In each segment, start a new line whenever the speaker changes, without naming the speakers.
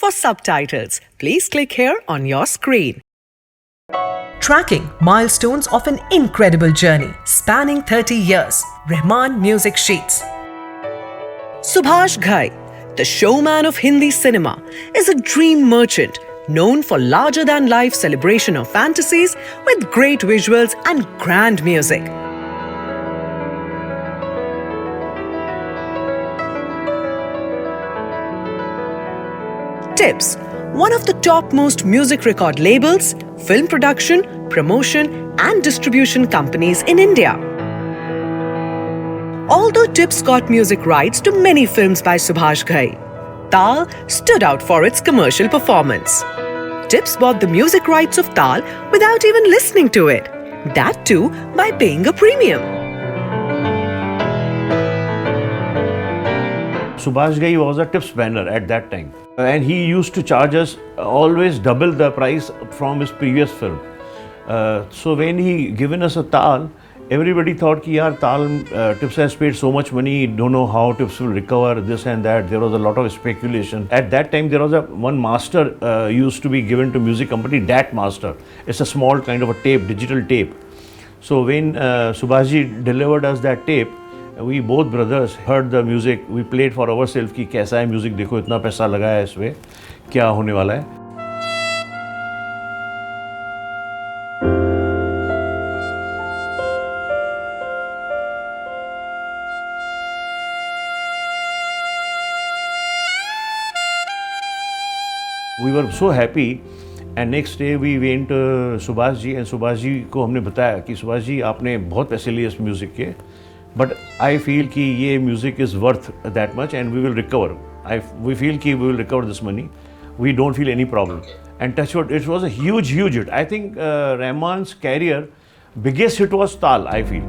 For subtitles, please click here on your screen.
Tracking milestones of an incredible journey spanning 30 years. Rahman Music Sheets.
Subhash Ghai, the showman of Hindi cinema, is a dream merchant known for larger-than-life celebration of fantasies with great visuals and grand music. Tips, one of the topmost music record labels, film production, promotion and distribution companies in India. Although Tips got music rights to many films by Subhash Ghai, Taal stood out for its commercial performance. Tips bought the music rights of Taal without even listening to it. That too by paying a premium.
Subhash Ghai was a Tips banner at that time. And he used to charge us always double the price from his previous film. So when he given us a Taal, everybody thought ki yaar Taal, Tips has paid so much money, don't know how Tips will recover this and that. There was a lot of speculation. At that time there was one master used to be given to music company, Dat Master. It's a small kind of a tape, digital tape. So when Subhash ji delivered us that tape, we both brothers heard the music. We played for ourselves कि कैसा है music, देखो इतना पैसा लगा है इसमें, क्या होने वाला है. We were so happy and next day we went to Subhash ji and Subhash ji को हमने बताया कि Subhash ji आपने बहुत पैसे लिए इस म्यूजिक के. But I feel कि ये music is worth that much and we will recover. We feel कि we will recover this money. We don't feel any problem. And touch wood, it was a huge hit. I think Rahman's career biggest hit was Taal, I feel.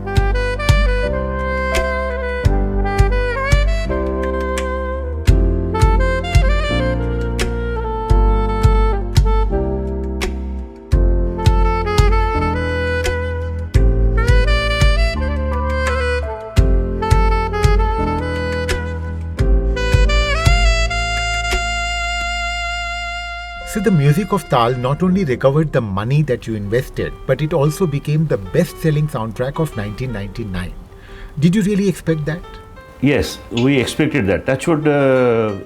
So the music of Taal not only recovered the money that you invested, but it also became the best-selling soundtrack of 1999. Did you really expect that?
Yes, we expected that. Touch wood,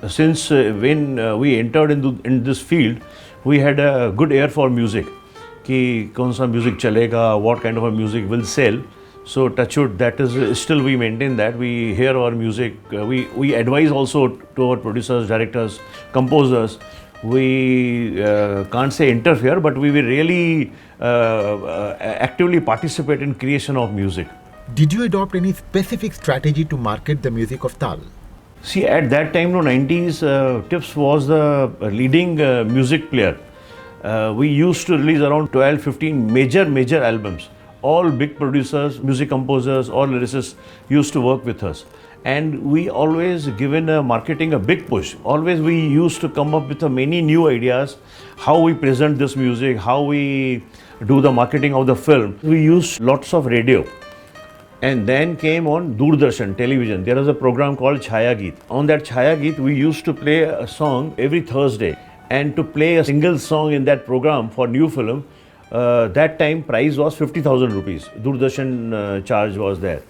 since when we entered in this field, we had a good ear for music. कि कौन सा music चलेगा, what kind of a music will sell. So touch wood, that is still we maintain that. We hear our music. We advise also to our producers, directors, composers. We can't say interfere, but we will really actively participate in creation of music.
Did you adopt any specific strategy to market the music of Taal?
See, at that time, no 90s, Tips was the leading music player. We used to release around 12-15 major albums. All big producers, music composers, all lyricists used to work with us. And we always given marketing a big push. Always we used to come up with many new ideas, how we present this music, how we do the marketing of the film. We used lots of radio. And then came on Doordarshan television. There was a program called Chhaya Geet. On that Chhaya Geet, we used to play a song every Thursday. And to play a single song in that program for new film, that time price was 50,000 rupees. Doordarshan charge was there.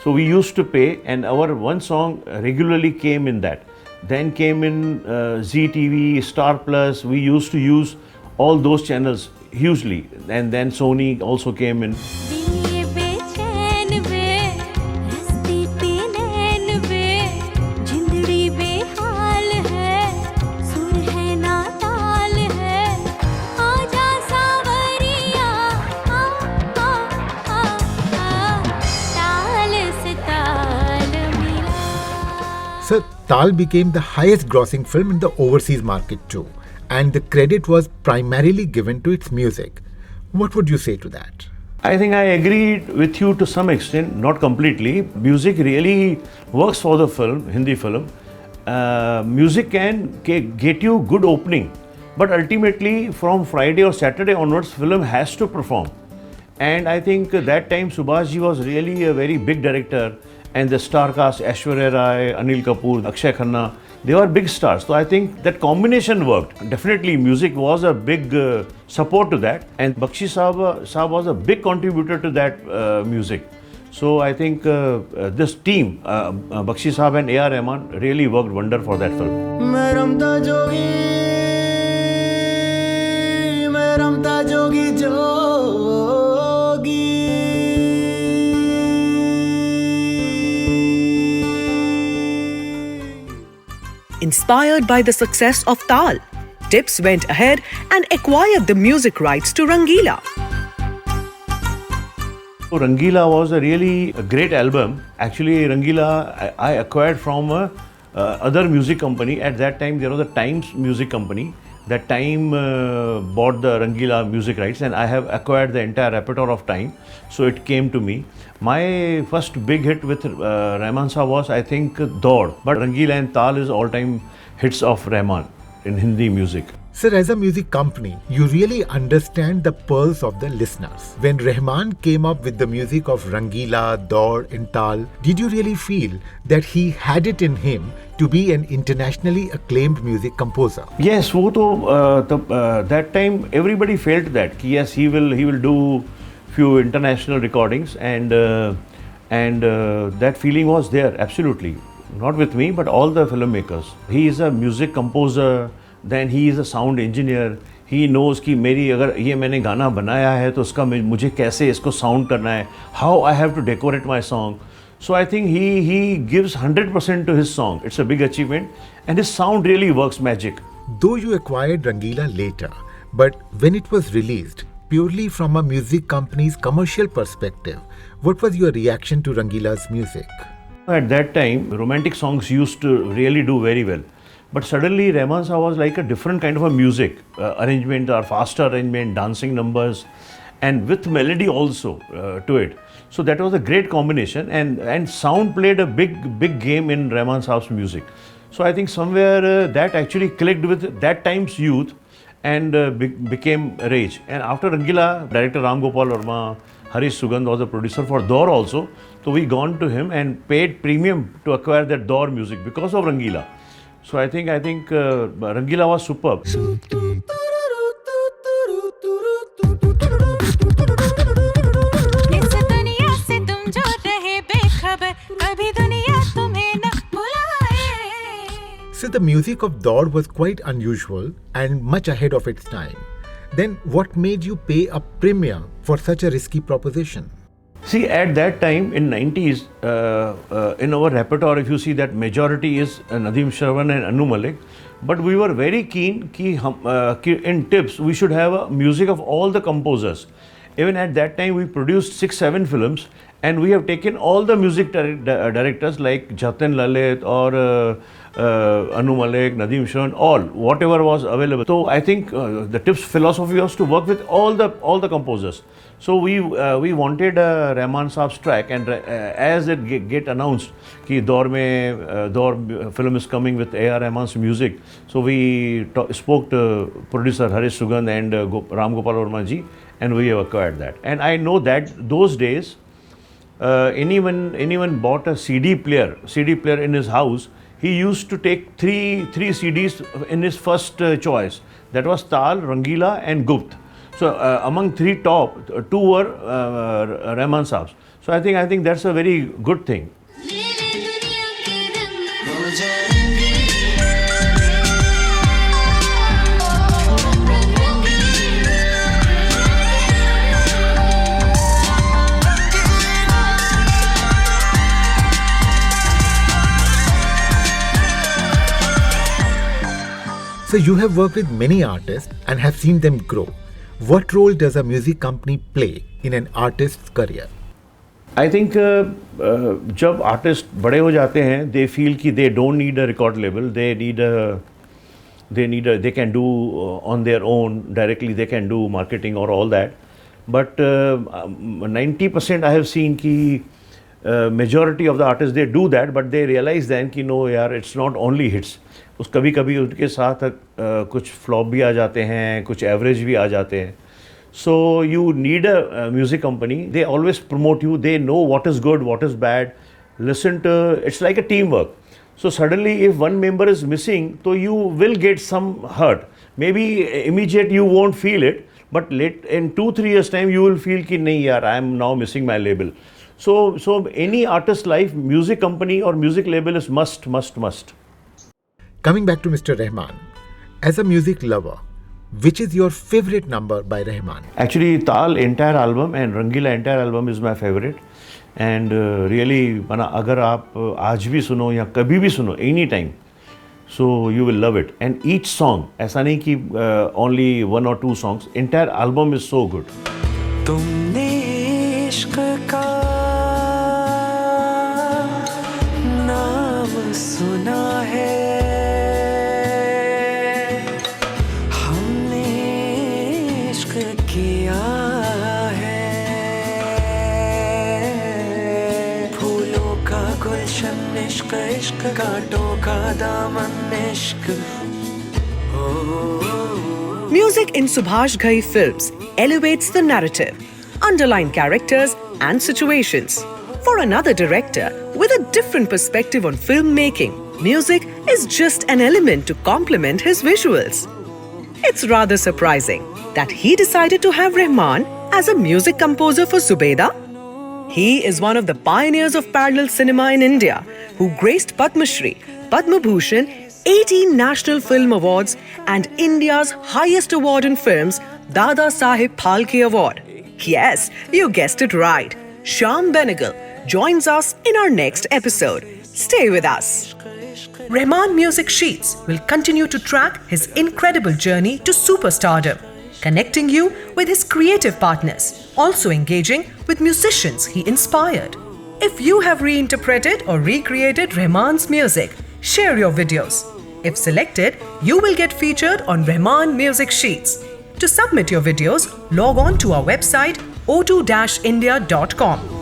So we used to pay, and our one song regularly came in that. Then came in Zee TV, Star Plus. We used to use all those channels hugely. And then Sony also came in.
So Taal became the highest grossing film in the overseas market too, and the credit was primarily given to its music. What would you say to that?
I think I agree with you to some extent, not completely. Music really works for the film, Hindi film. Music can get you good opening, but ultimately from Friday or Saturday onwards, film has to perform. And I think that time Subhash ji was really a very big director, and the star cast Aishwarya Rai, Anil Kapoor, Akshay Khanna, They were big stars. So I think that combination worked. Definitely music was a big support to that, and Bakshi Saab was a big contributor to that music. So I think this team, Bakshi Saab and A.R. Rahman, really worked wonder for that film.
मैं रमता जोगी जोगी
Inspired by the success of Taal, Tips went ahead and acquired the music rights to Rangila.
So Rangila was a really great album. Actually, Rangila I acquired from a other music company. At that time, there was a Times music company. That Time bought the Rangila music rights, and I have acquired the entire repertoire of Time. So it came to me. My first big hit with Rahman Saab was, I think, Daud. But Rangila and Taal is all-time hits of Rahman in Hindi music.
Sir, as a music company, you really understand the pulse of the listeners. When Rahman came up with the music of Rangila, Daud and Taal, did you really feel that he had it in him to be an internationally acclaimed music composer?
Yes, वो तो that time everybody felt that yes, he will do few international recordings, and that feeling was there absolutely. Not with me, but all the filmmakers. He is a music composer. Then he is a sound engineer. He knows कि मेरी अगर ये मैंने गाना बनाया है तो उसका मुझे कैसे इसको sound करना है. How I have to decorate my song. So I think he gives 100% to his song. It's a big achievement, and his sound really works magic.
Though you acquired Rangila later, but when it was released, purely from a music company's commercial perspective, what was your reaction to Rangila's music?
At that time, romantic songs used to really do very well. But suddenly Rahman Saab was like a different kind of a music arrangement, or faster arrangement, dancing numbers, and with melody also to it. So that was a great combination, and sound played a big game in Rahman Saab's music. So I think somewhere that actually clicked with that time's youth and became rage. And after Rangila, director Ram Gopal Verma, Harish Sugandh was the producer for Daur also. So we gone to him and paid premium to acquire that Daur music because of Rangila. So I think Rangila was superb.
So the music of Daud was quite unusual and much ahead of its time. Then what made you pay a premium for such a risky proposition?
See, at that time in 90s, in our repertoire, if you see that majority is Nadeem Shravan and Anu Malik, but we were very keen कि in Tips we should have a music of all the composers. Even at that time we produced 6-7 films, and we have taken all the music directors like Jatin Lalit or Anu Malik, Nadeem Shravan, all whatever was available. So I think the Tips philosophy was to work with all the composers. So we wanted Rahman Saab's track, and as it get announced कि Daur film is coming with A.R. Rahman's music, so we spoke to producer Harish Sugandh and Ram Gopal Verma ji, and we have acquired that. And I know that those days anyone bought a CD player in his house, he used to take three CDs in his first choice. That was Taal, Rangila and Gupt. So among three top, two were Rahman Saab's. So I think that's a very good thing.
So you have worked with many artists and have seen them grow. What role does a music company play in an artist's career?
I think जब artists बड़े हो जाते हैं, they feel कि they don't need a record label, they can do on their own directly, they can do marketing or all that. But 90% I have seen कि majority of the artists they do that, but they realize then कि no यार, it's not only hits. उस कभी उनके साथ कुछ flop भी आ जाते हैं, कुछ एवरेज भी आ जाते हैं. So you need a music company. They always promote you. They know what is good, what is bad, listen to, it's like a teamwork. So suddenly if one member is missing, so you will get some hurt. Maybe immediate you won't feel it, but late in 2-3 years time you will feel ki nahi yaar, I am now missing my label. So any artist life, music company or music label is must.
Coming back to Mr. Rahman, as a music lover, which is your favorite number by Rahman?
Actually, Taal entire album and Rangila entire album is my favorite. And really, अगर आप आज भी सुनो या कभी भी सुनो, any time, so you will love it. And each song, ऐसा नहीं कि only 1 or 2 songs, entire album is so good.
तुमने इश्क का नाम सुना है, हमने इश्क किया है, फूलों का गुलशन इश्क, इश्क कांटों का दामन इश्क.
Music in Subhash Ghai films elevates the narrative, underline characters and situations. For another director with a different perspective on filmmaking, music is just an element to complement his visuals. It's rather surprising that he decided to have Rahman as a music composer for Zubeda. He is one of the pioneers of parallel cinema in India, who graced Padma Shri, Padma Bhushan, 18 National Film Awards and India's highest award in films, Dada Saheb Phalke Award. Yes, you guessed it right. Shyam Benegal joins us in our next episode. Stay with us.
Rahman Music Sheets will continue to track his incredible journey to superstardom, connecting you with his creative partners, also engaging with musicians he inspired. If you have reinterpreted or recreated Rahman's music, share your videos. If selected, you will get featured on Rahman Music Sheets. To submit your videos, log on to our website o2-india.com.